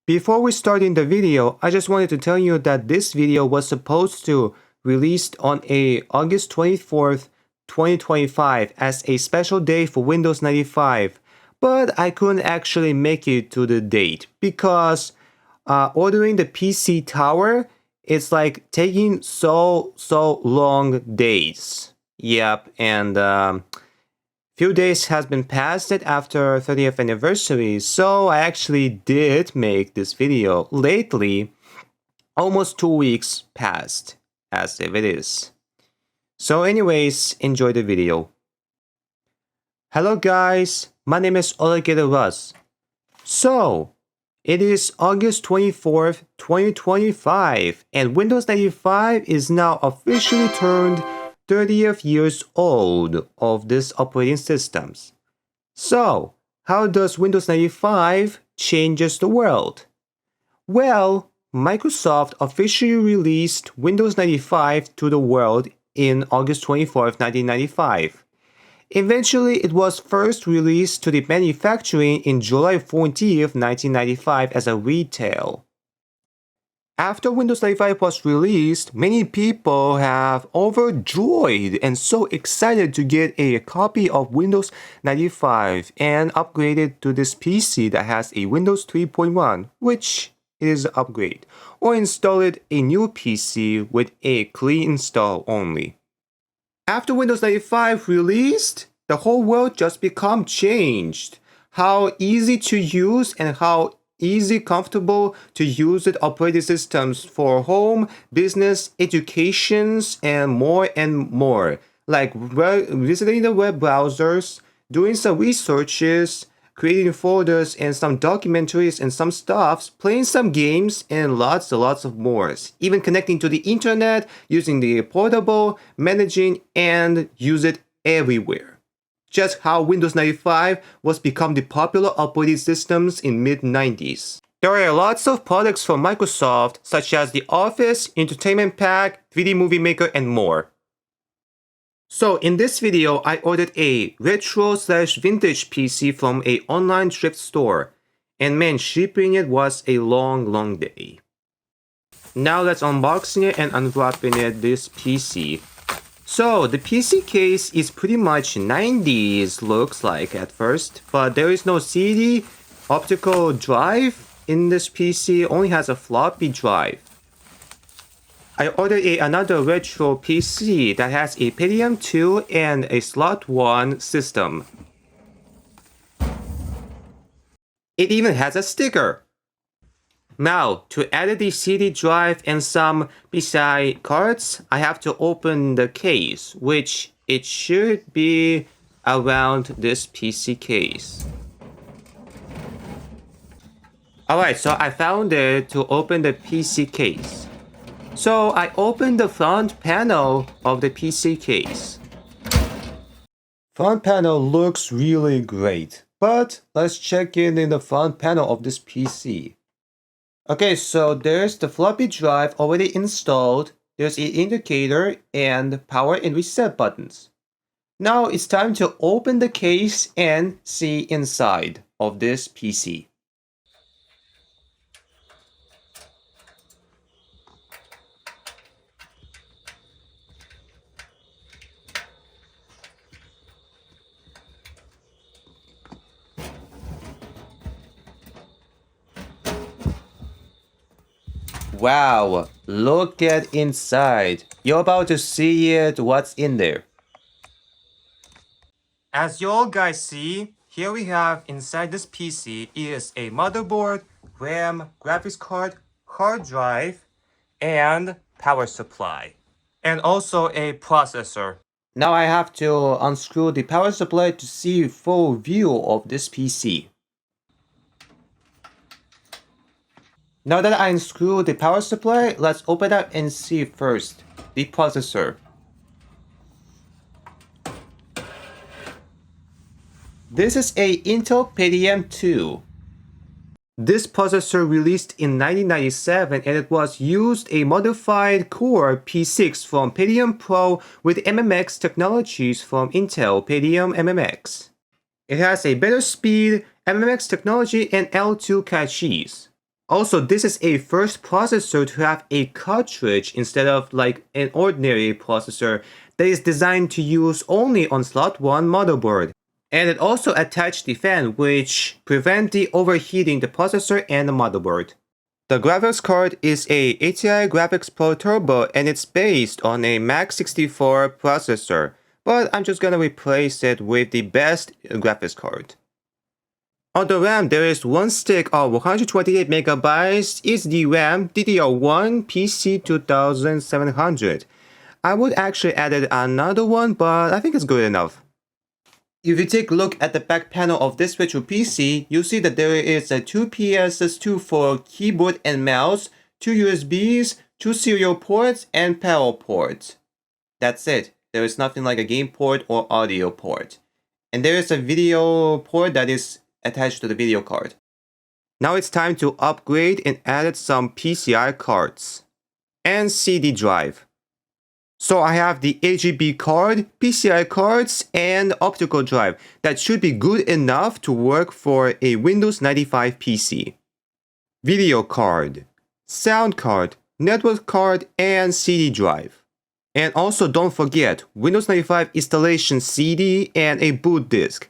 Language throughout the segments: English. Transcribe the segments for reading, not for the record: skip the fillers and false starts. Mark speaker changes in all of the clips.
Speaker 1: Before we start in the video, I just wanted to tell you that this video was supposed to released on August 24th, 2025 as a special day for Windows 95, but I couldn't actually make it to the date because ordering the PC tower is like taking so long days. Yep, and few days has been passed after 30th anniversary, so I actually did make this video lately. Almost 2 weeks passed, as if it is. So anyways, enjoy the video. Hello guys, my name is Alligator Russ. So, it is August 24th, 2025, and Windows 95 is now officially turned 30th years old of this operating systems. So, how does Windows 95 changes the world? Well, Microsoft officially released Windows 95 to the world in August 24th, 1995. Eventually, it was first released to the manufacturing in July 14th, 1995 as a retail. After Windows 95 was released, many people have overjoyed and so excited to get a copy of Windows 95 and upgraded to this PC that has a Windows 3.1, which is an upgrade, or installed a new PC with a clean install only. After Windows 95 released, the whole world just become changed. How easy to use and how easy, comfortable to use it operating systems for home, business, educations, and more. Like visiting the web browsers, doing some researches, creating folders and some documentaries and some stuffs, playing some games, and lots of more. Even connecting to the internet, using the portable, managing, and use it everywhere. Just how Windows 95 was become the popular operating systems in mid-90s. There are lots of products from Microsoft such as the Office, Entertainment Pack, 3D Movie Maker, and more. So in this video, I ordered a retro/vintage PC from a online thrift store. And man, shipping it was a long day. Now let's unboxing it and unwrapping it, this PC. So the PC case is pretty much 90s looks like at first, but there is no CD, optical drive in this PC, only has a floppy drive. I ordered another retro PC that has a Pentium 2 and a slot 1 system. It even has a sticker. Now, to add the CD drive and some PCI cards, I have to open the case, which it should be around this PC case. Alright, so I found it to open the PC case. So I opened the front panel of the PC case. Front panel looks really great, but let's check in the front panel of this PC. Okay, so there's the floppy drive already installed, there's an indicator and power and reset buttons. Now it's time to open the case and see inside of this PC. Wow, look at inside. You're about to see it, what's in there. As you all guys see, here we have inside this PC is a motherboard, RAM, graphics card, hard drive, and power supply. And also a processor. Now I have to unscrew the power supply to see full view of this PC. Now that I unscrew the power supply, let's open up and see first the processor. This is a Intel Pentium 2. This processor released in 1997 and it was used a modified Core P6 from Pentium Pro with MMX technologies from Intel Pentium MMX. It has a better speed, MMX technology, and L2 caches. Also, this is a first processor to have a cartridge instead of like an ordinary processor that is designed to use only on slot 1 motherboard. And it also attached the fan which prevent the overheating the processor and the motherboard. The graphics card is a ATI Graphics Pro Turbo and it's based on a Max 64 processor, but I'm just gonna replace it with the best graphics card. On the RAM, there is one stick of 128MB SDRAM DDR1 PC2700. I would actually add another one, but I think it's good enough. If you take a look at the back panel of this virtual PC, you'll see that there is a 2 PS2 for keyboard and mouse, 2 USBs, 2 serial ports, and power ports. That's it. There is nothing like a game port or audio port. And there is a video port that is attached to the video card. Now it's time to upgrade and add some PCI cards and CD drive. So I have the AGB card, PCI cards, and optical drive that should be good enough to work for a Windows 95 PC. Video card, sound card, network card, and CD drive. And also don't forget Windows 95 installation CD and a boot disk.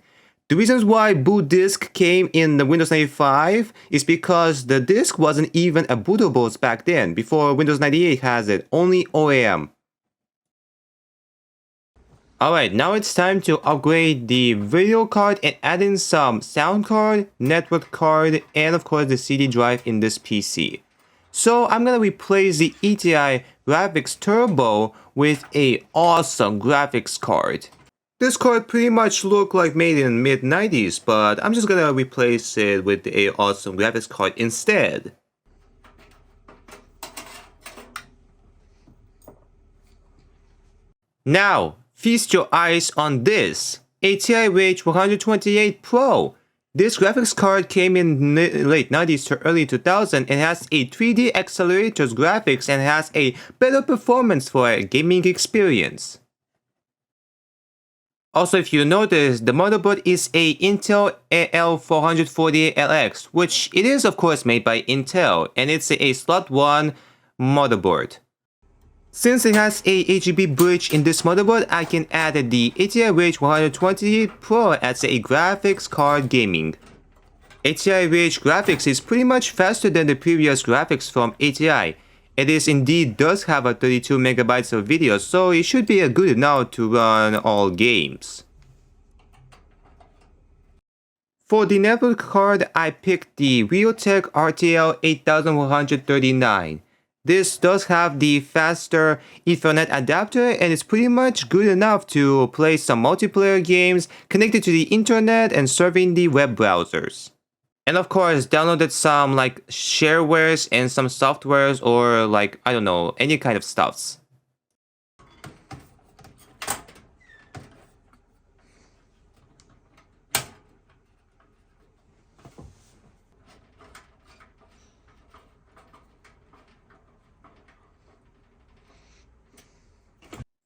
Speaker 1: The reasons why boot disk came in the Windows 95 is because the disk wasn't even a bootable back then, before Windows 98 has it, only OEM. Alright, now it's time to upgrade the video card and add in some sound card, network card, and of course the CD drive in this PC. So I'm gonna replace the ATI Graphics Turbo with a awesome graphics card. This card pretty much looked like made in mid-90s, but I'm just gonna replace it with a awesome graphics card instead. Now, feast your eyes on this ATI Rage 128 Pro. This graphics card came in late 90s to early 2000 and has a 3D accelerators graphics and has a better performance for a gaming experience. Also, if you notice, the motherboard is a Intel AL448LX, which it is of course made by Intel, and it's a slot 1 motherboard. Since it has a AGB bridge in this motherboard, I can add the ATI Rage 128 Pro as a graphics card gaming. ATI Rage graphics is pretty much faster than the previous graphics from ATI. It is indeed does have a 32MB of video, so it should be good enough to run all games. For the network card, I picked the REALTEK RTL 8139. This does have the faster Ethernet adapter and it's pretty much good enough to play some multiplayer games connected to the internet and serving the web browsers. And of course, downloaded some like sharewares and some softwares or like, I don't know, any kind of stuffs.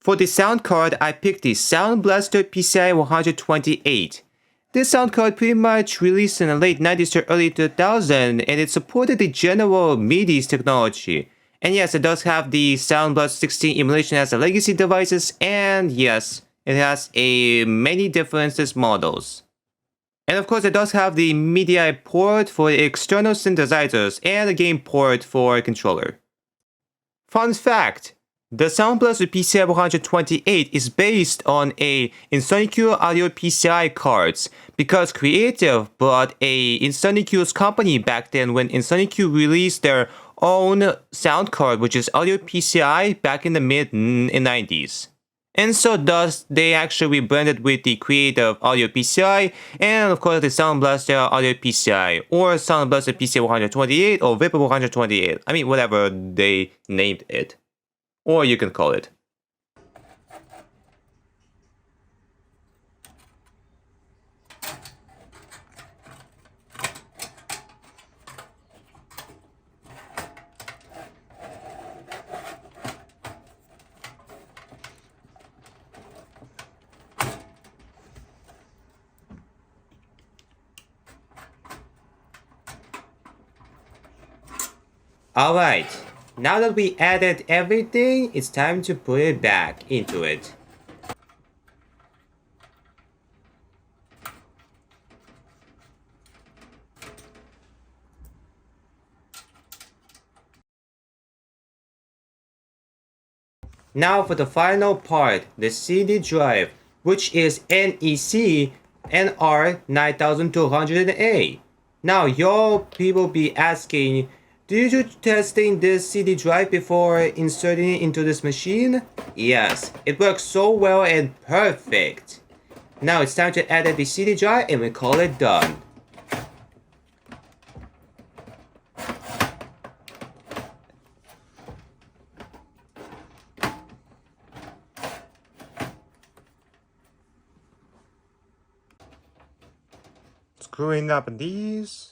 Speaker 1: For the sound card, I picked the Sound Blaster PCI 128. This sound card pretty much released in the late 90s to early 2000 and it supported the general MIDI's technology. And yes, it does have the Sound Blaster 16 emulation as a legacy devices, and yes, it has a many different models. And of course, it does have the MIDI port for the external synthesizers and a game port for a controller. Fun fact! The Sound Blaster PCI 128 is based on a InSonicQ audio PCI cards because Creative bought a InSonicQ's company back then when InSonicQ released their own sound card, which is audio PCI back in the mid-90s. And so thus they actually rebranded with the Creative Audio PCI and of course the Sound Blaster Audio PCI or Sound Blaster PCI 128 or Vapor 128. I mean whatever they named it. Or you can call it. Alright, now that we added everything, it's time to put it back into it. Now for the final part, the CD drive, which is NEC NR9200A. Now your people be asking, did you testing this CD drive before inserting it into this machine? Yes, it works so well and perfect. Now it's time to edit the CD drive and we call it done. Screwing up these.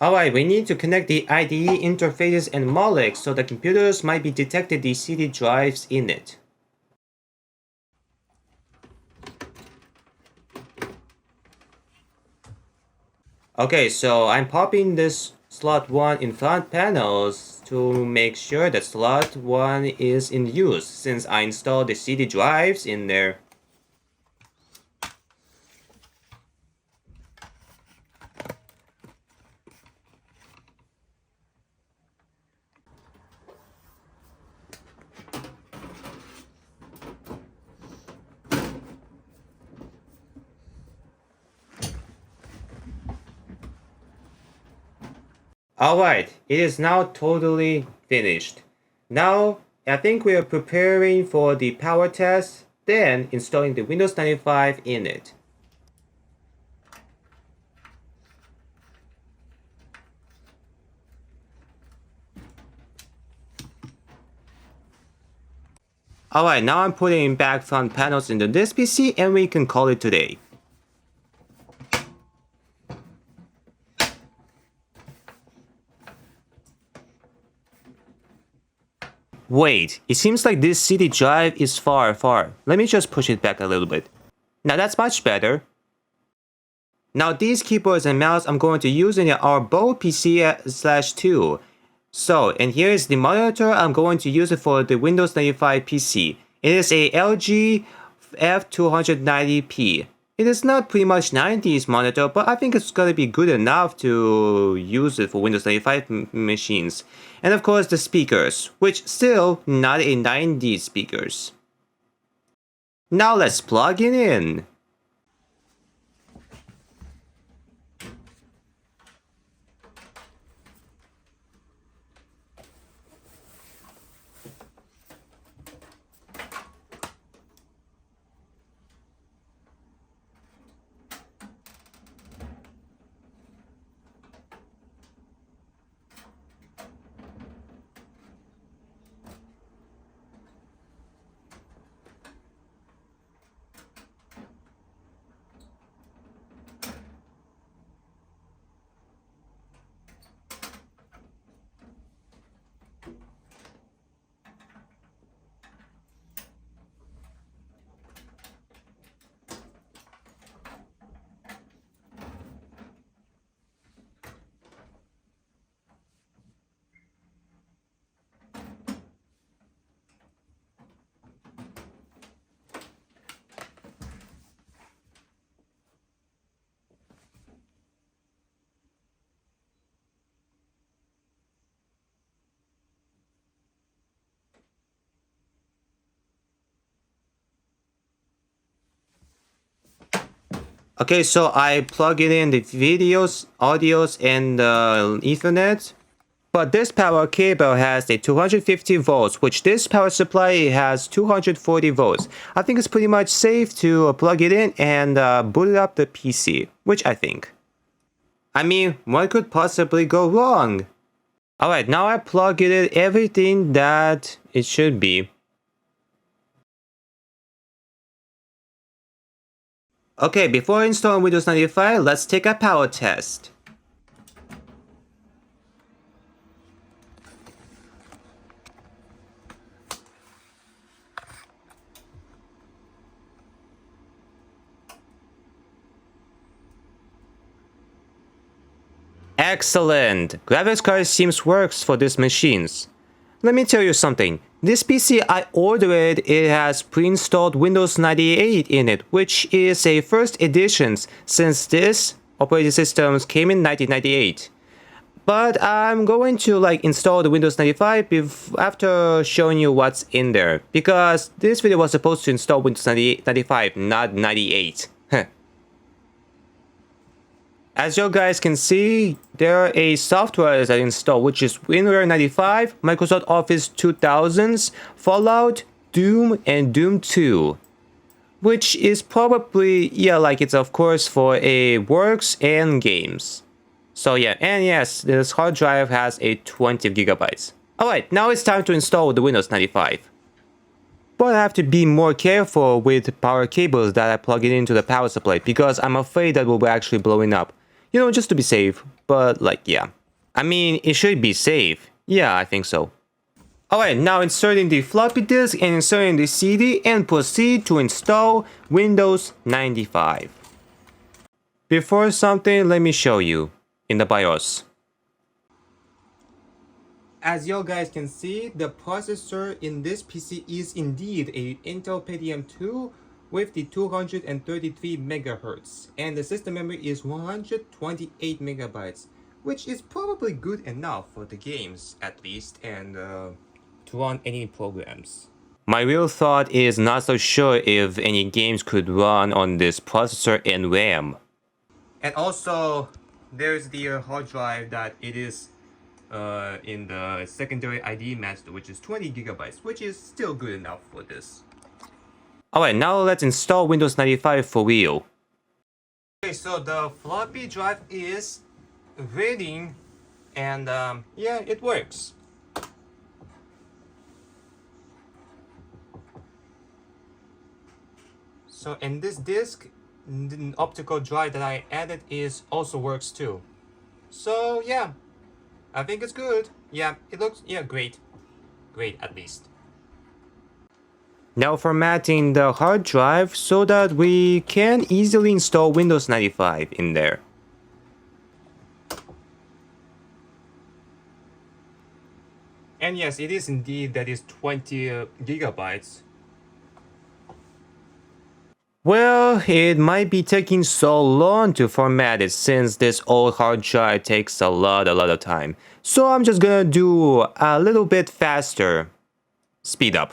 Speaker 1: Alright, we need to connect the IDE interfaces and molecs so the computers might be detected the CD drives in it. Okay, so I'm popping this slot 1 in front panels to make sure that slot 1 is in use since I installed the CD drives in there. Alright, it is now totally finished. Now, I think we are preparing for the power test, then installing the Windows 95 in it. Alright, now I'm putting back front panels into this PC and we can call it today. Wait, it seems like this CD drive is far. Let me just push it back a little bit. Now that's much better. Now these keyboards and mouse I'm going to use in our both PC/2. So, and here is the monitor I'm going to use it for the Windows 95 PC. It is a LG F290p. It is not pretty much 90s monitor, but I think it's gonna be good enough to use it for Windows 95 machines. And of course the speakers, which still not a 90s speakers. Now let's plug it in. Okay, so I plug it in the videos, audios, and Ethernet. But this power cable has a 250 volts, which this power supply has 240 volts. I think it's pretty much safe to plug it in and boot up the PC, which I think. I mean, what could possibly go wrong? Alright, now I plug it in everything that it should be. Okay, before installing Windows 95, let's take a power test. Excellent! Graphics card seems works for these machines. Let me tell you something. This PC I ordered, it has pre-installed Windows 98 in it, which is a first edition since this operating system came in 1998. But I'm going to install the Windows 95 after showing you what's in there, because this video was supposed to install Windows 95, not 98. As you guys can see, there are a software that I installed, which is WinRAR 95, Microsoft Office 2000s, Fallout, Doom, and Doom 2. Which is probably, it's of course for a works and games. So yeah, and yes, this hard drive has a 20 gigabytes. Alright, now it's time to install the Windows 95. But I have to be more careful with power cables that I plug it into the power supply, because I'm afraid that will be actually blowing up. You know, just to be safe, but yeah. I mean, it should be safe. Yeah, I think so. Alright, now inserting the floppy disk and inserting the CD and proceed to install Windows 95. Before something, let me show you in the BIOS. As you guys can see, the processor in this PC is indeed a Intel Pentium 2 with the 233 MHz, and the system memory is 128 MB, which is probably good enough for the games at least, and to run any programs. My real thought is not so sure if any games could run on this processor and RAM. And also, there's the hard drive that it is in the secondary ID master, which is 20 gigabytes, which is still good enough for this. Alright, now let's install Windows 95 for real. Okay, so the floppy drive is reading, and yeah, it works. So, and this disk, the optical drive that I added is also works too. So yeah, I think it's good. Yeah, it looks, great. Great, at least. Now formatting the hard drive so that we can easily install Windows 95 in there. And yes, it is indeed that is 20 gigabytes. Well, it might be taking so long to format it since this old hard drive takes a lot of time. So I'm just gonna do a little bit faster. Speed up.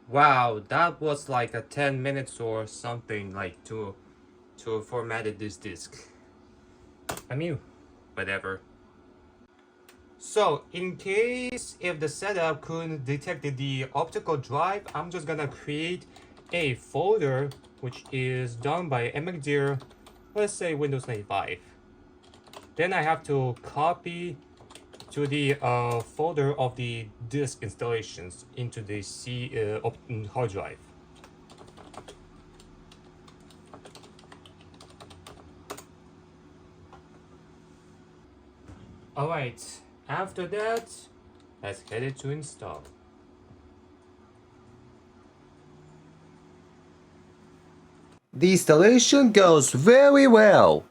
Speaker 1: Wow, that was like a 10 minutes or something to format this disk. I mean, whatever. So, in case if the setup couldn't detect the optical drive, I'm just gonna create a folder which is done by McDear, let's say Windows 95. Then I have to copy to the folder of the disk installations into the hard drive. Alright, after that, let's get it to install. The installation goes very well.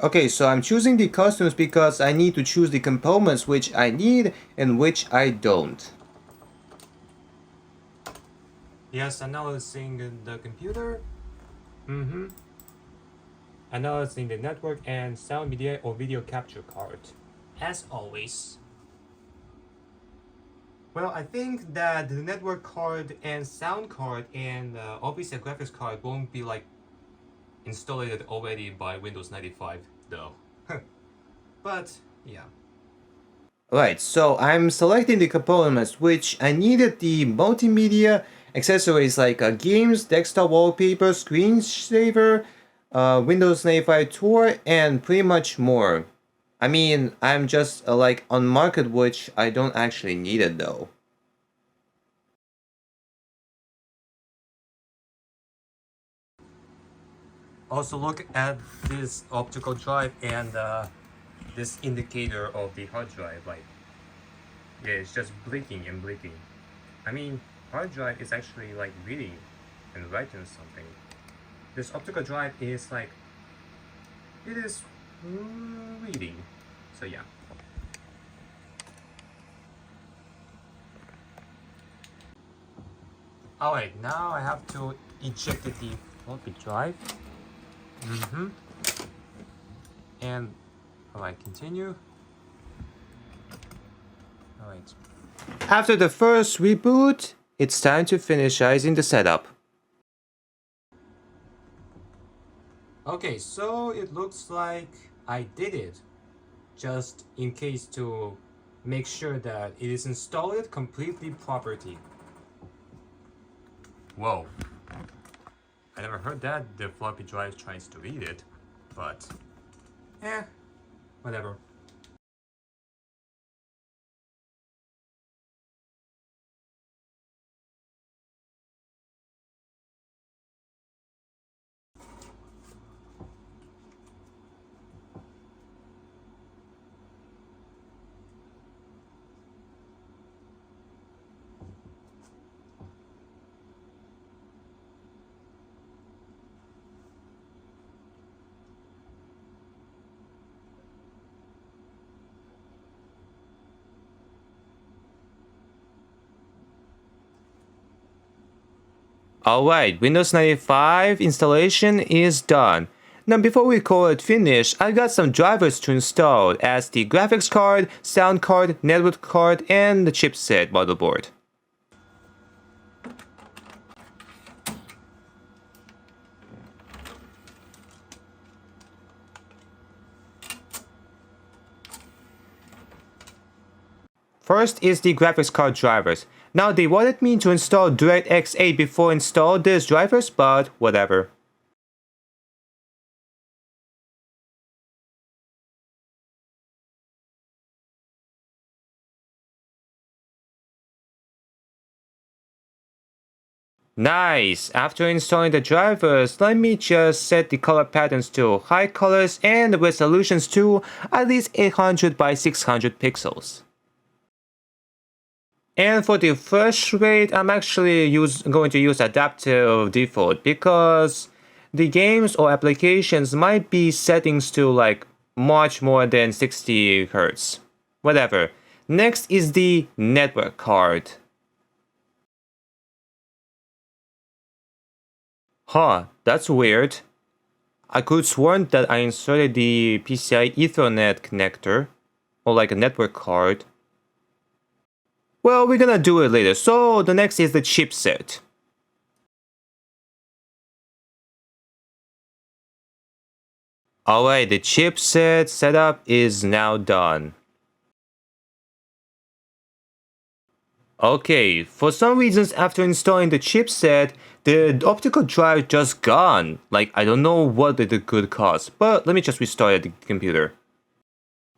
Speaker 1: Okay, so I'm choosing the customs because I need to choose the components which I need and which I don't. Yes, analyzing the computer. Analyzing the network and sound media or video capture card. As always. Well, I think that the network card and sound card and obviously a graphics card won't be like installed already by Windows 95 though. But yeah. Right, so I'm selecting the components which I needed the multimedia accessories like games, desktop wallpaper, screensaver, Windows 95 tour, and pretty much more. I mean, I'm just like on market which I don't actually need it though. Also look at this optical drive and this indicator of the hard drive, like, yeah, it's just blinking and blinking. I mean, hard drive is actually like reading and writing something. This optical drive is like, it is reading. So yeah. Alright, now I have to eject the floppy drive. And alright, continue. Alright. After the first reboot, it's time to finishizing the setup. Okay, so it looks like I did it. Just in case to make sure that it is installed completely properly. Whoa. I never heard that the floppy drive tries to read it, but whatever. Alright, Windows 95 installation is done. Now before we call it finished, I got some drivers to install as the graphics card, sound card, network card, and the chipset motherboard. First is the graphics card drivers. Now they wanted me to install DirectX 8 before install these drivers, but whatever. Nice! After installing the drivers, let me just set the color patterns to high colors and the resolutions to at least 800 by 600 pixels. And for the refresh rate, I'm actually going to use adaptive default because the games or applications might be settings to like much more than 60 Hz. Whatever. Next is the network card. Huh, that's weird. I could sworn that I inserted the PCI Ethernet connector or like a network card. Well, we're gonna do it later. So the next is the chipset. Alright, the chipset setup is now done. Okay, for some reasons after installing the chipset, the optical drive just gone. Like, I don't know what it could cause, but let me just restart the computer.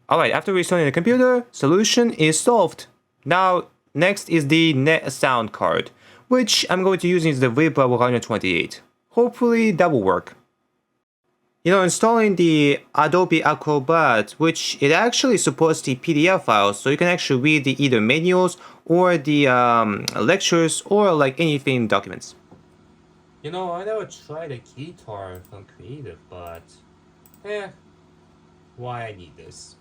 Speaker 1: Alright, after restarting the computer, solution is solved. Now, next is the net sound card, which I'm going to use is the Viva 128. Hopefully that will work. You know, installing the Adobe Acrobat, which it actually supports the PDF files, so you can actually read the either manuals or the lectures or like anything documents. You know, I never tried a guitar from Creative, but why I need this.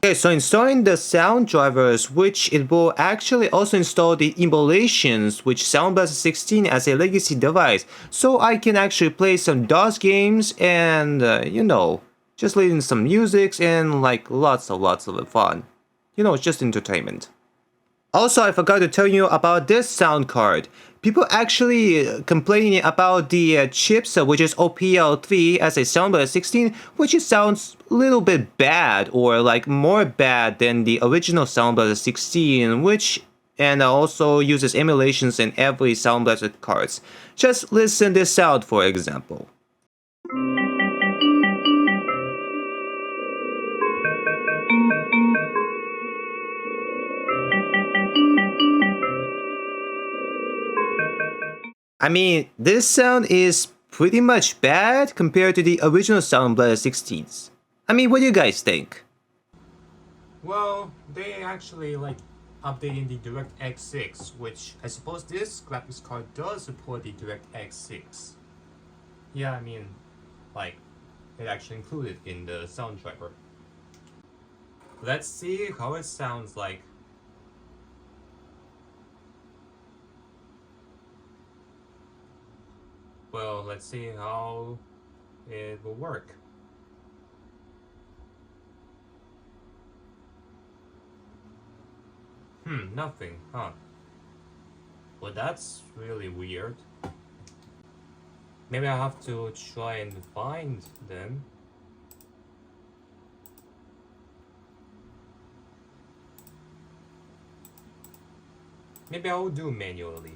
Speaker 1: Okay, so installing the sound drivers, which it will actually also install the emulations, which Sound Blaster 16 as a legacy device, so I can actually play some DOS games and, you know, just listen some music and like lots of fun. You know, it's just entertainment. Also, I forgot to tell you about this sound card. People actually complaining about the chips, which is OPL3 as a Sound Blaster 16, which it sounds a little bit bad, or like more bad than the original Sound Blaster 16, which and also uses emulations in every Sound Blaster cards. Just listen this out, for example. I mean, this sound is pretty much bad compared to the original Sound Blaster 16s. I mean, what do you guys think? Well, they actually like updating the DirectX 6, which I suppose this graphics card does support the DirectX 6. Yeah, I mean, like, it actually included in the sound driver. Let's see how it sounds like. Well, let's see how it will work. Nothing, huh? Well, that's really weird. Maybe I have to try and find them. Maybe I will do manually.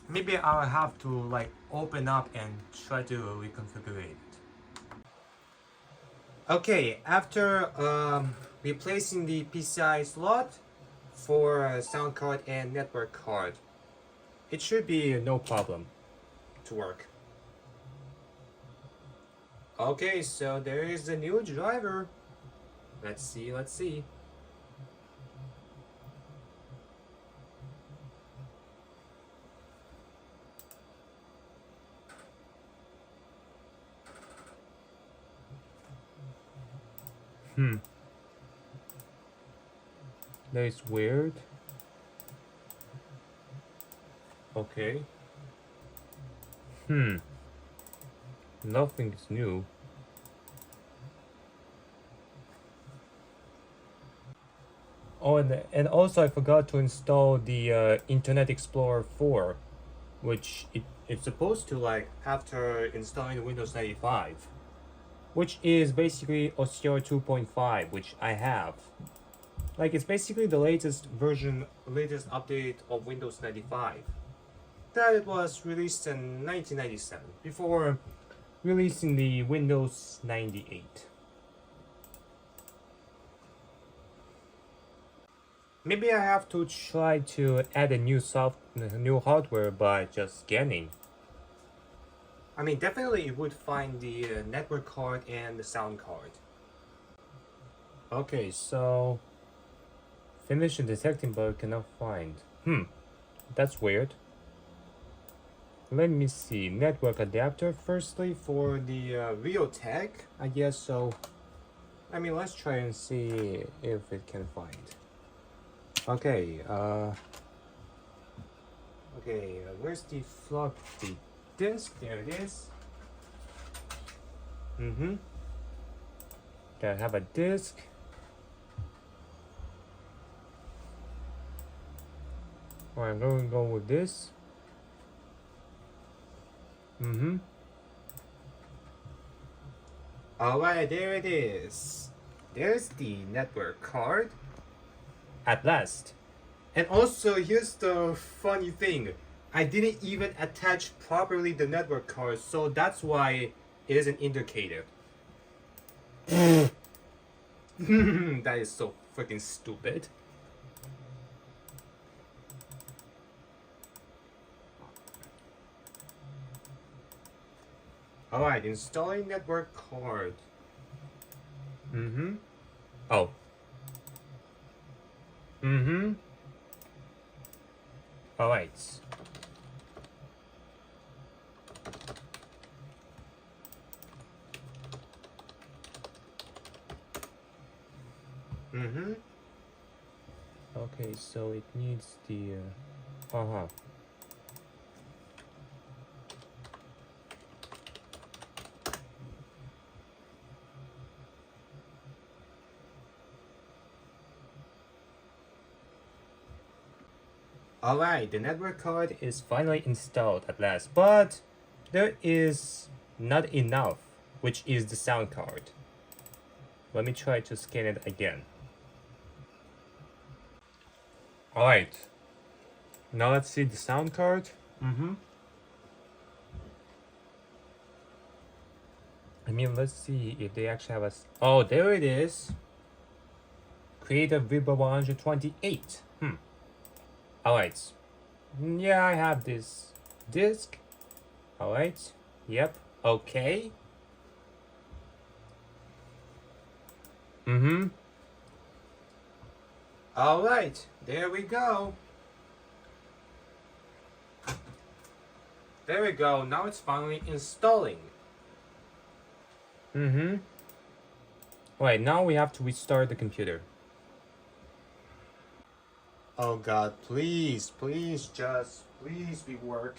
Speaker 1: Maybe I'll have to like open up and try to reconfigure it. Okay, after replacing the PCI slot for sound card and network card, it should be no problem to work. Okay, so there is the new driver. Let's see. That is weird. Okay. Nothing is new. Oh, and also I forgot to install the Internet Explorer 4, which it's supposed to like after installing Windows 95, which is basically OCR 2.5, which I have. Like, it's basically the latest version, latest update of Windows 95. That it was released in 1997, before releasing the Windows 98. Maybe I have to try to add a new hardware by just scanning. I mean, definitely it would find the network card and the sound card. Okay, so finish detecting but cannot find. That's weird. Let me see. Network adapter firstly for the REALTEK, I guess so. I mean, let's try and see if it can find. Okay, where's the floppy disk? There it is. Okay, I have a disk. Alright, I'm going to go with this. Alright, there it is. There's the network card. At last. And also, here's the funny thing. I didn't even attach properly the network card, so that's why it isn't indicated. That is so freaking stupid. Alright, installing network card. Oh. Alright. Mm-hmm. Okay, so it needs the Alright, the network card is finally installed at last, but there is not enough, which is the sound card. Let me try to scan it again. Alright, now let's see the sound card. I mean, let's see if they actually have a... Oh, there it is. Creative Viva 128. Alright. Yeah, I have this disc. Alright. Yep. Okay. Alright. There we go. There we go. Now it's finally installing. Alright, now we have to restart the computer. Oh god, please, please be work.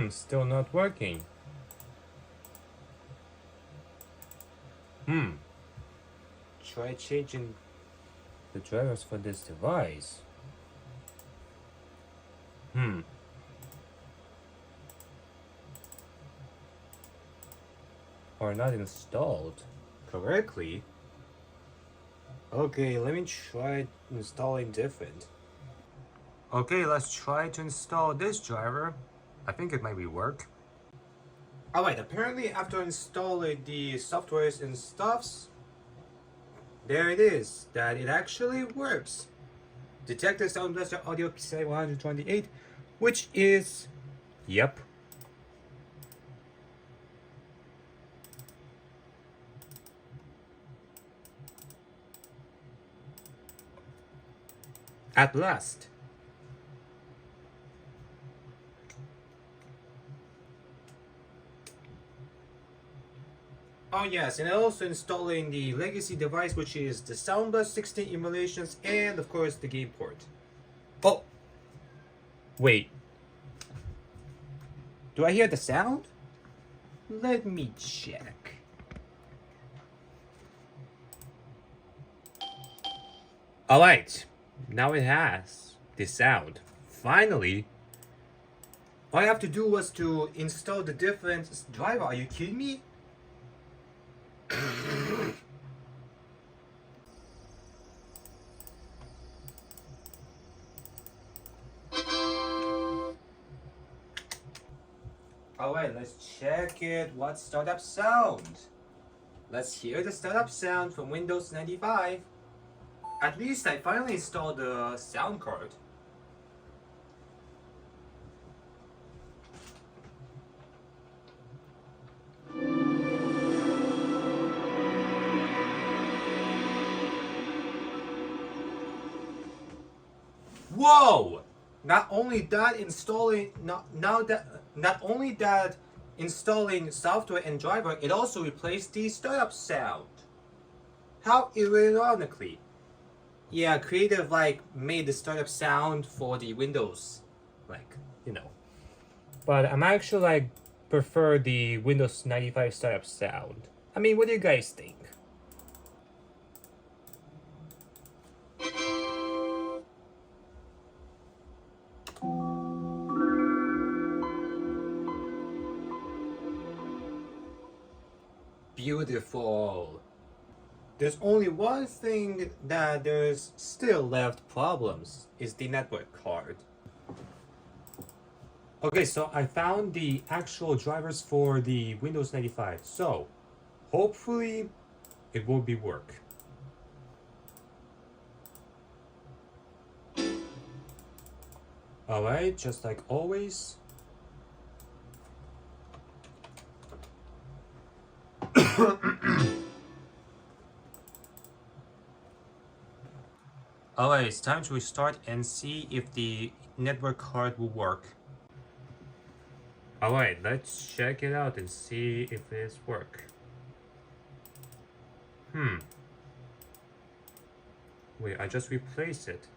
Speaker 1: Still not working. Try changing the drivers for this device. Are not installed correctly. Okay, let me try installing different. Okay, let's try to install this driver. I think it might be work. Alright, apparently after installing the softwares and stuffs, there it is, that it actually works. Detected Sound Blaster Audio PCI 128, which is, yep. At last. Oh yes, and also installing the legacy device, which is the Soundblast 16 emulations and of course the game port. Oh! Wait. Do I hear the sound? Let me check. Alright, now it has the sound. Finally! All I have to do was to install the different driver. Are you kidding me? Alright, let's check it. What startup sound? Let's hear the startup sound from Windows 95. At least I finally installed the sound card. Whoa! Not only that installing software and driver, it also replaced the startup sound. How ironically. Yeah, Creative made the startup sound for the Windows, But I'm actually prefer the Windows 95 startup sound. I mean, what do you guys think? Beautiful. There's only one thing that there's still left problems, is the network card. Okay, so I found the actual drivers for the Windows 95, so hopefully it will be work. Alright, just like always. Alright, it's time to restart and see if the network card will work. Alright, let's check it out and see if it's work. Wait, I just replaced it.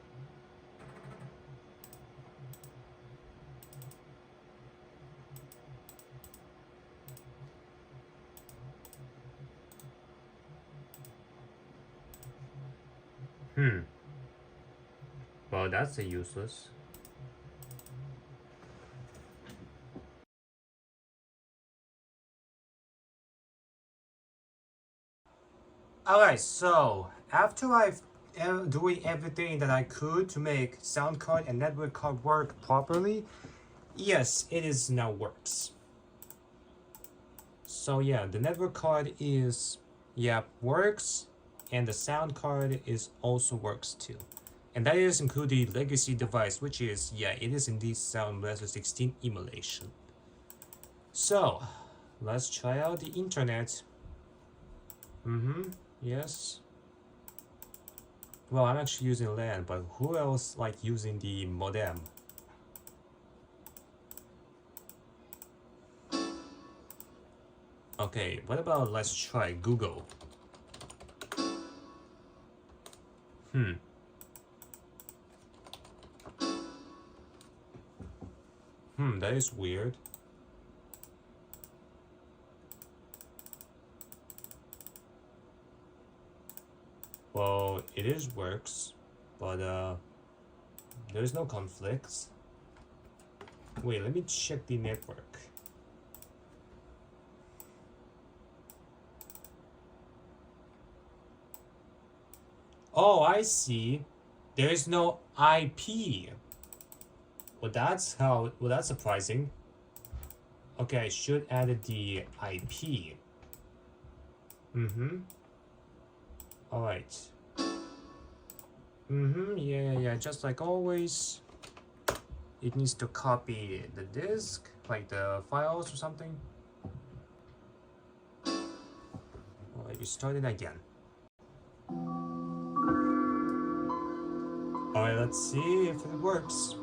Speaker 1: Well, that's a useless. Alright, so after I've doing everything that I could to make sound card and network card work properly, yes, it is now works. So yeah, the network card is, works, and the sound card is also works too. And that is include the legacy device, which is, it is indeed Sound Blaster 16 emulation. So, let's try out the internet. Yes. Well, I'm actually using LAN, but who else like using the modem? Okay, what about let's try Google? That is weird. Well, it is works, but there's no conflicts. Wait, let me check the network. Oh, I see. There is no IP. Well, that's surprising. Okay, I should add the IP. Alright. Yeah, just like always. It needs to copy the disk, like the files or something. Alright, restart it again. Alright, let's see if it works.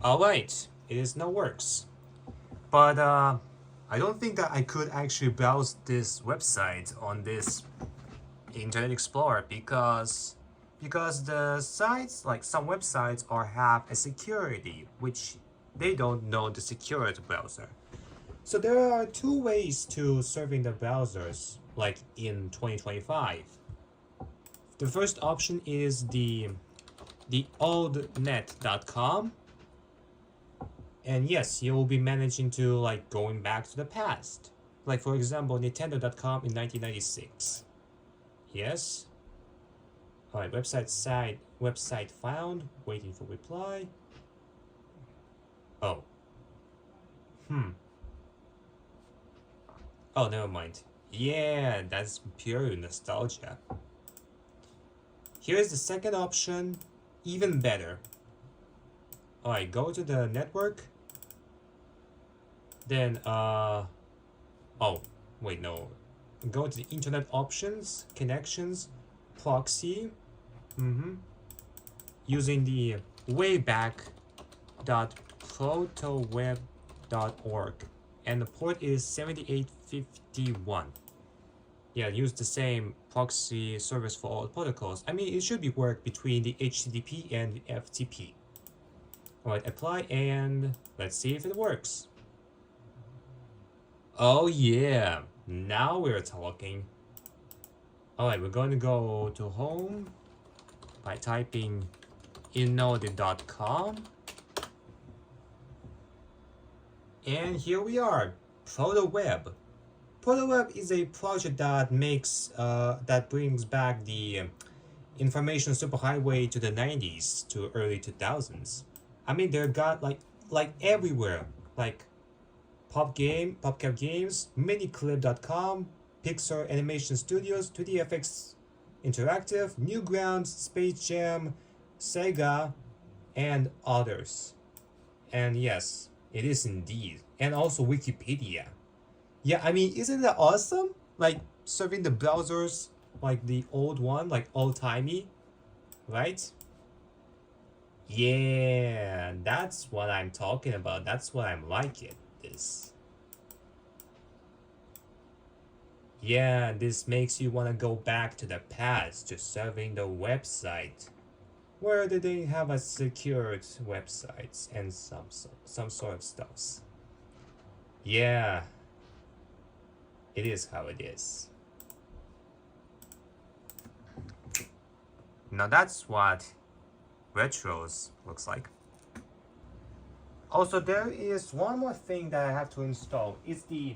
Speaker 1: Alright, it is now works. But I don't think that I could actually browse this website on this Internet Explorer because the sites, like some websites, have a security which they don't know the security browser. So there are two ways to serving the browsers like in 2025. The first option is the oldnet.com. And yes, you will be managing to like going back to the past. Like for example, Nintendo.com in 1996. Yes. Alright, website found, waiting for reply. Oh. Oh, never mind. Yeah, that's pure nostalgia. Here's the second option, even better. Alright, go to the network. Then, oh, wait, no. Go to the internet options, connections, proxy. Using the wayback.protoweb.org. And the port is 7851. Yeah, use the same proxy service for all protocols. I mean, it should be work between the HTTP and the FTP. Alright, apply and let's see if it works. Oh yeah, now we're talking. Alright, we're going to go to home by typing inode.com. And here we are, ProtoWeb. ProtoWeb is a project that brings back the information superhighway to the 90s to early 2000s. I mean, they got like everywhere, like PopCap Games, Miniclip.com, Pixar Animation Studios, 2DFX Interactive, Newgrounds, Space Jam, Sega, and others. And yes, it is indeed. And also Wikipedia. Yeah, I mean, isn't that awesome? Like, serving the browsers like the old one, like old-timey, right? Yeah, that's what I'm talking about. That's what I'm liking this. Yeah, this makes you want to go back to the past to serving the website. Where did they have a secured websites and some sort of stuffs? Yeah, it is how it is. Now that's what retros looks like. Also, there is one more thing that I have to install. It's the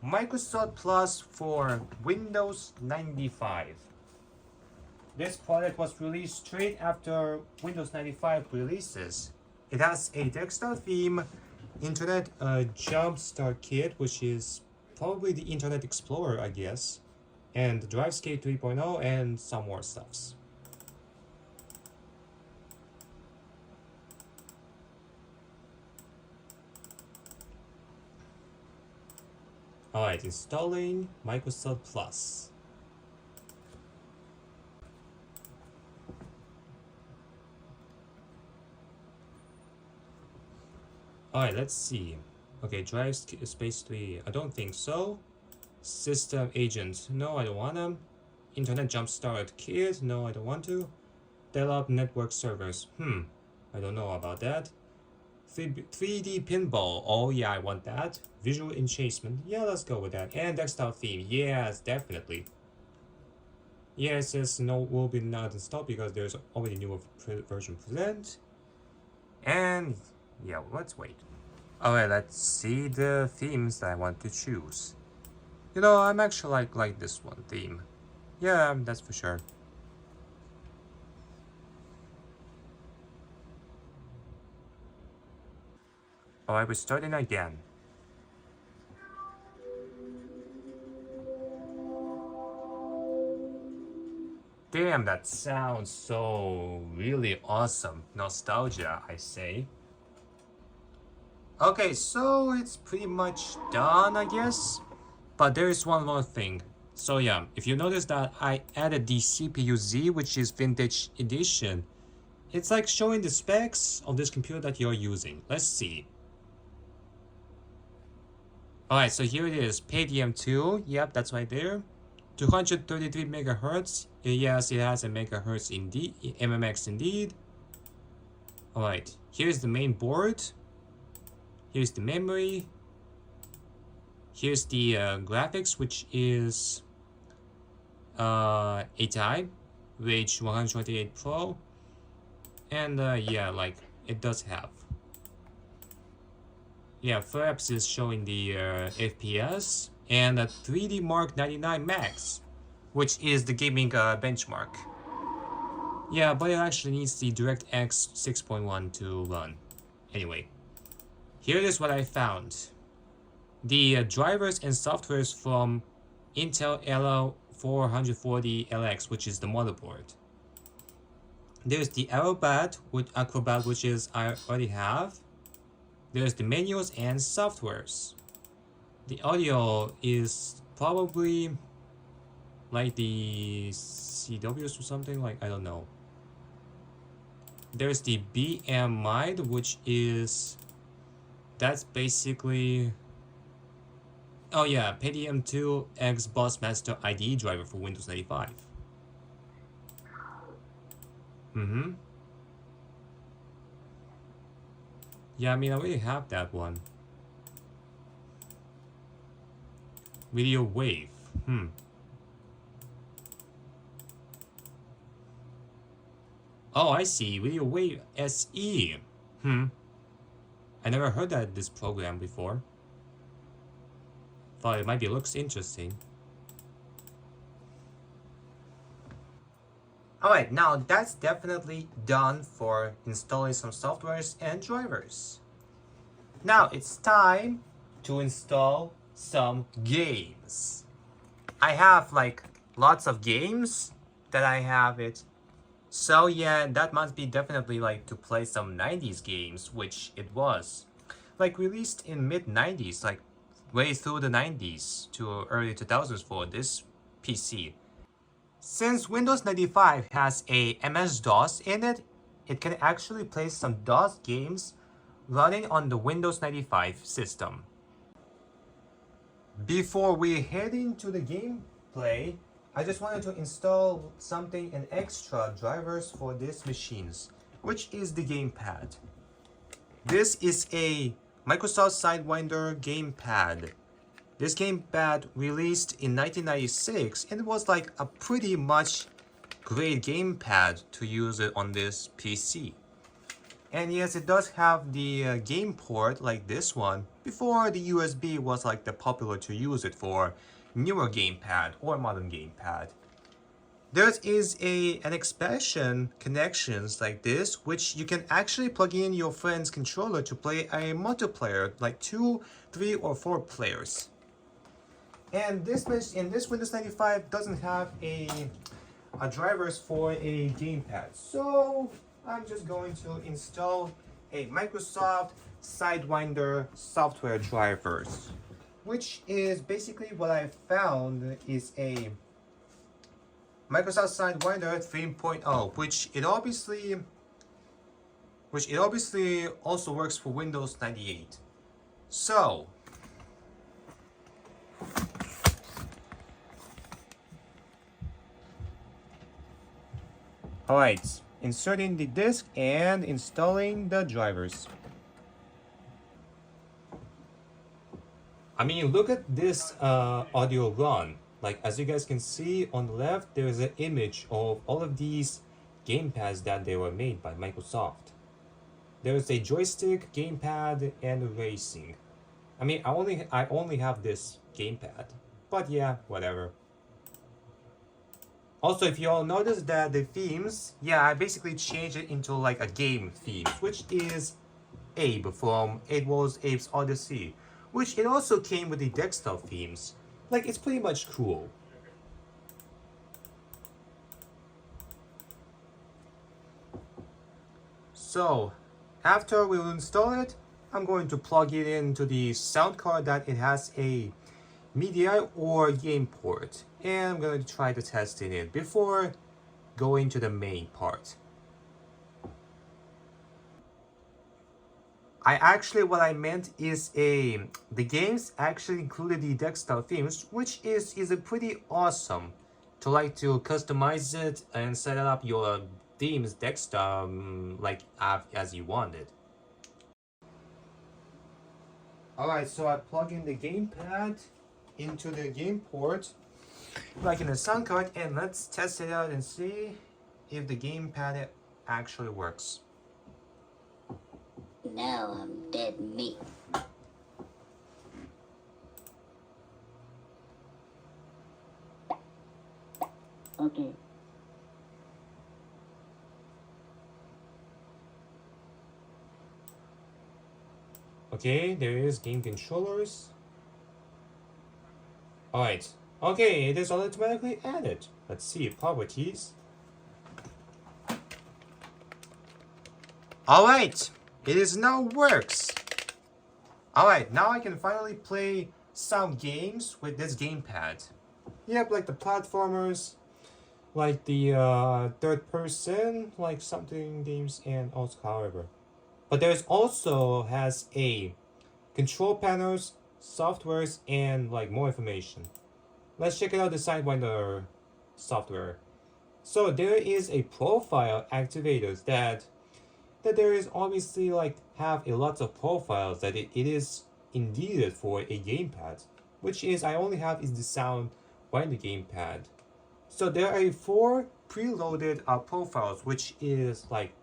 Speaker 1: Microsoft Plus for Windows 95. This product was released straight after Windows 95 releases. It has a desktop theme, Internet Jumpstart Kit, which is probably the Internet Explorer, I guess, and DriveScape 3.0 and some more stuffs. Alright, installing Microsoft Plus. Alright, let's see. Okay, drive space 3. I don't think so. System agent. No, I don't want them. Internet Jumpstart Kit. No, I don't want to. Develop network servers. I don't know about that. 3D pinball. Oh yeah, I want that. Visual enchantment. Yeah, let's go with that. And desktop theme. Yes, definitely. Yeah, it says no will be not installed because there's already new version present. And yeah, let's wait. Alright, let's see the themes that I want to choose. You know, I'm actually like this one theme. Yeah, that's for sure. Alright, we're starting again. Damn, that sounds so really awesome. Nostalgia, I say. Okay, so it's pretty much done, I guess. But there is one more thing. So yeah, if you notice that I added the CPU-Z, which is Vintage Edition, it's like showing the specs of this computer that you're using. Let's see. Alright, so here it is, Pentium 2, yep, that's right there. 233 megahertz, yes, it has a megahertz indeed, MMX indeed. Alright, here's the main board. Here's the memory. Here's the graphics, which is ATI Rage 128 Pro. And yeah, like, it does have. Yeah, Fraps is showing the FPS, and a 3D Mark 99 Max, which is the gaming benchmark. Yeah, but it actually needs the DirectX 6.1 to run. Anyway, here is what I found. The drivers and softwares from Intel LL440LX, which is the motherboard. There's the Acrobat, which is I already have. There's the menus and softwares. The audio is probably like the CWs or something, like I don't know. There's the BMID, which is that's basically oh yeah, Pentium 2 X Bossmaster IDE driver for Windows 95. Yeah, I mean, I already have that one. Video wave. Oh, I see. Video Wave SE. I never heard that this program before. Thought it maybe looks interesting. Alright, now that's definitely done for installing some softwares and drivers. Now it's time to install some games. I have like lots of games that I have it. So yeah, that must be definitely like to play some 90s games, which it was. Like released in mid-90s, like way through the 90s to early 2000s for this PC. Since Windows 95 has a MS-DOS in it, it can actually play some DOS games running on the Windows 95 system. Before we head into the gameplay, I just wanted to install something and extra drivers for these machines, which is the gamepad. This is a Microsoft Sidewinder gamepad. This gamepad released in 1996 and it was like a pretty much great gamepad to use it on this PC. And yes, it does have the game port like this one. Before the USB was like the popular to use it for newer gamepad or modern gamepad. There is an expansion connections like this, which you can actually plug in your friend's controller to play a multiplayer, like 2, 3, or 4 players. And this Windows 95 doesn't have a drivers for a gamepad, so I'm just going to install a Microsoft Sidewinder software drivers, which is basically what I found is a Microsoft Sidewinder 3.0, which it obviously also works for Windows 98. So alright, inserting the disk and installing the drivers. I mean, look at this audio run. Like, as you guys can see on the left, there is an image of all of these gamepads that they were made by Microsoft. There is a joystick, gamepad, and racing. I mean, I only have this gamepad, but yeah, whatever. Also, if you all notice that the themes, yeah, I basically changed it into like a game theme, which is Abe from It Was Abe's Odyssey, which it also came with the desktop themes. Like, it's pretty much cool. So, after we will install it, I'm going to plug it into the sound card that it has a media or game port, and I'm going to try to test it before going to the main part. What I meant is the games actually included the desktop themes, which is a pretty awesome to like to customize it and set up your themes desktop like as you want it. Alright, so I plug in the gamepad into the game port, like in the sound card, and let's test it out and see if the gamepad actually works.
Speaker 2: Now I'm dead meat. Okay.
Speaker 1: Okay, there is game controllers. Alright. Okay, it is automatically added. Let's see, properties. Alright, it is now works. Alright, now I can finally play some games with this gamepad. Yep, like the platformers, like the third person, like something games, and also however. But there's also has a control panels, softwares, and like more information. Let's check out the Sidewinder software. So there is a profile activators that there is obviously like have a lot of profiles that it is indeed for a gamepad, which is I only have is the Sidewinder gamepad. So there are 4 preloaded profiles, which is like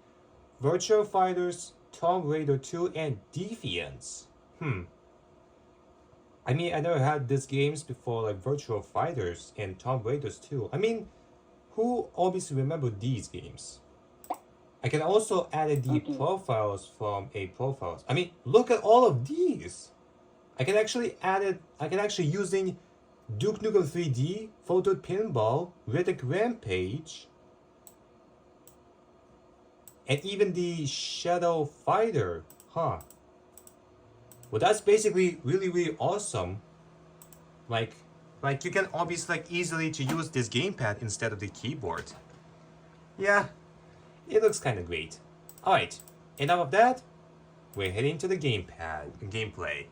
Speaker 1: Virtua Fighters, Tomb Raider 2, and Defiance. I mean, I never had these games before, like Virtua Fighters and Tomb Raiders 2. I mean, who obviously remember these games? I can also add the profiles from a profiles. I mean, look at all of these. I can actually add it. I can actually using Duke Nukem 3D, Photo Pinball, REALTEK Rampage, and even the Shadow Fighter. Huh. Well, that's basically really awesome. Like you can obviously like easily to use this gamepad instead of the keyboard. Yeah, it looks kind of great. Alright, enough of that. We're heading to the gameplay.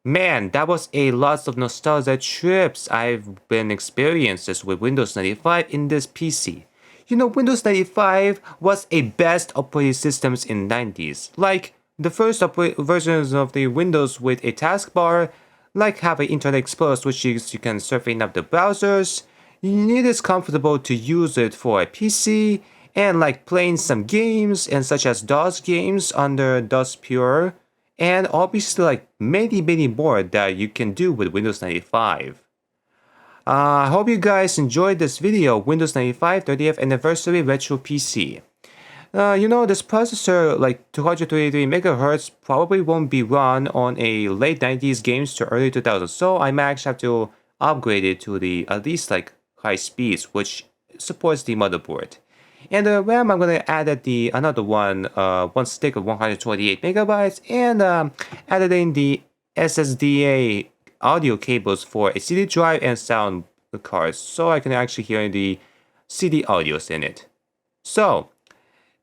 Speaker 1: Man, that was a lot of nostalgia trips I've been experiences with Windows 95 in this PC. You know, Windows 95 was a best operating systems in 90s. Like, the first versions of the Windows with a taskbar, like have an Internet Explorer which you can surfing up the browsers. It is comfortable to use it for a PC, and like playing some games, and such as DOS games under DOS Pure, and obviously like many more that you can do with Windows 95. I hope you guys enjoyed this video, Windows 95 30th Anniversary Retro PC. You know, this processor, like 233 megahertz, probably won't be run on a late 90s games to early 2000s, so I might actually have to upgrade it to the at least like high speeds, which supports the motherboard. And the RAM, I'm gonna add another one stick of 128 megabytes, and added in the SSDA audio cables for a CD drive and sound cards, so I can actually hear the CD audios in it. So,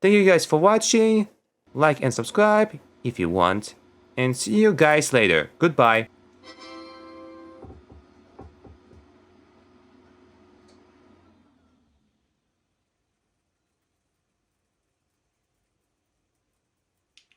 Speaker 1: thank you guys for watching. Like and subscribe if you want, and see you guys later. Goodbye.